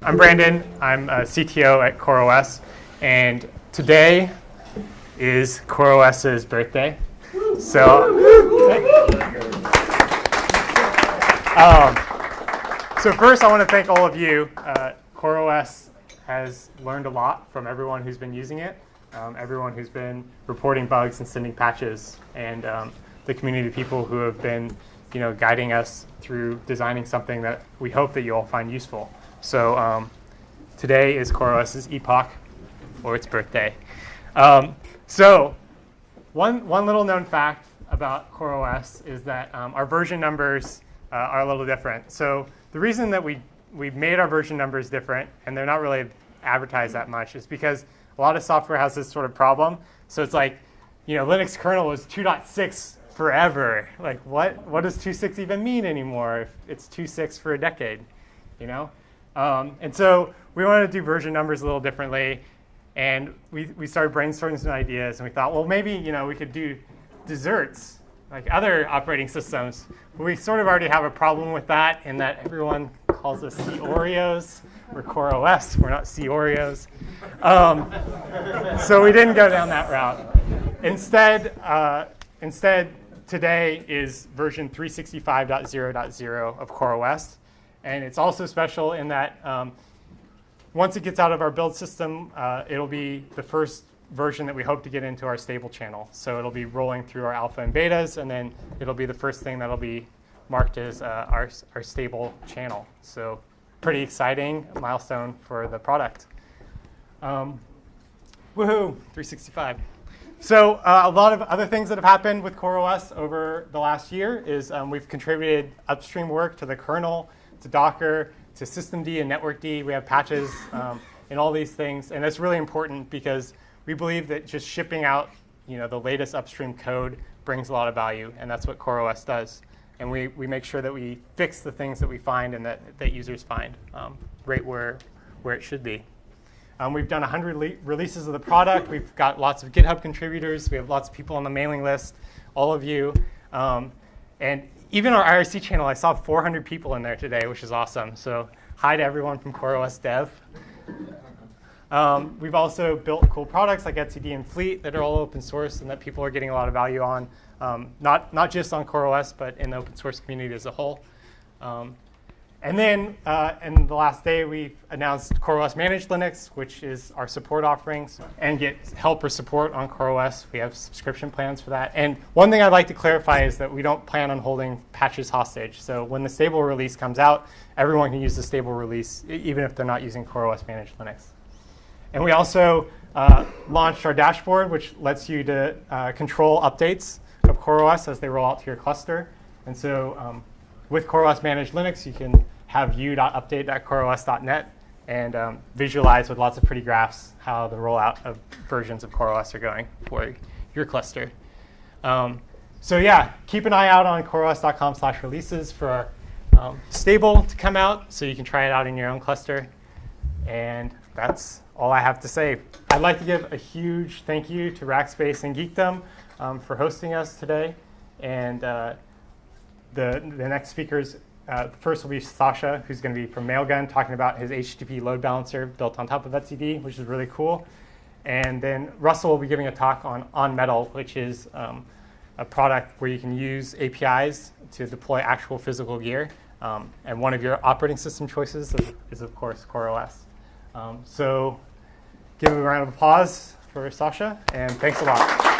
I'm Brandon. I'm a CTO at CoreOS, and today is CoreOS's birthday. So first I want to thank all of you. CoreOS has learned a lot from everyone who's been using it, everyone who's been reporting bugs and sending patches, and the community of people who have been guiding us through designing something that we hope that you all find useful. So today is CoreOS's Epoch, or its birthday. So one little known fact about CoreOS is that our version numbers are a little different. So the reason that we've made our version numbers different, and they're not really advertised that much, is because a lot of software has this sort of problem. So it's like, Linux kernel was 2.6 forever. Like, what does 2.6 even mean anymore if it's 2.6 for a decade, And so we wanted to do version numbers a little differently, and we started brainstorming some ideas, and we thought, well, maybe we could do desserts like other operating systems. But we sort of already have a problem with that, in that everyone calls us C Oreos. We're CoreOS. We're not C Oreos. So we didn't go down that route. Instead, today is version 365.0.0 of CoreOS. And it's also special in that once it gets out of our build system, it'll be the first version that we hope to get into our stable channel. So it'll be rolling through our alpha and betas, and then it'll be the first thing that'll be marked as our stable channel. So pretty exciting milestone for the product. Woohoo, 365. So a lot of other things that have happened with CoreOS over the last year is we've contributed upstream work to the kernel, to Docker, to systemd and networkd. We have patches and all these things. And that's really important because we believe that just shipping out the latest upstream code brings a lot of value. And that's what CoreOS does. And we make sure that we fix the things that we find and that users find right where it should be. We've done 100 releases of the product. We've got lots of GitHub contributors. We have lots of people on the mailing list, all of you. And even our IRC channel, I saw 400 people in there today, which is awesome. So hi to everyone from CoreOS Dev. We've also built cool products like etcd and Fleet that are all open source and that people are getting a lot of value on, not just on CoreOS, but in the open source community as a whole. And then in the last day, we've announced CoreOS Managed Linux, which is our support offerings, and get help or support on CoreOS. We have subscription plans for that. And one thing I'd like to clarify is that we don't plan on holding patches hostage. So when the stable release comes out, everyone can use the stable release, even if they're not using CoreOS Managed Linux. And we also launched our dashboard, which lets you to control updates of CoreOS as they roll out to your cluster. And so with CoreOS Managed Linux, you can have view.update.coreos.net and visualize with lots of pretty graphs how the rollout of versions of CoreOS are going for your cluster. So yeah, keep an eye out on coreos.com/releases for our stable to come out so you can try it out in your own cluster. And that's all I have to say. I'd like to give a huge thank you to Rackspace and Geekdom for hosting us today. And the next speakers, first will be Sasha, who's going to be from Mailgun, talking about his HTTP load balancer built on top of etcd, which is really cool. And then Russell will be giving a talk on Metal, which is a product where you can use APIs to deploy actual physical gear. And one of your operating system choices is of course, CoreOS. So give a round of applause for Sasha, and thanks a lot.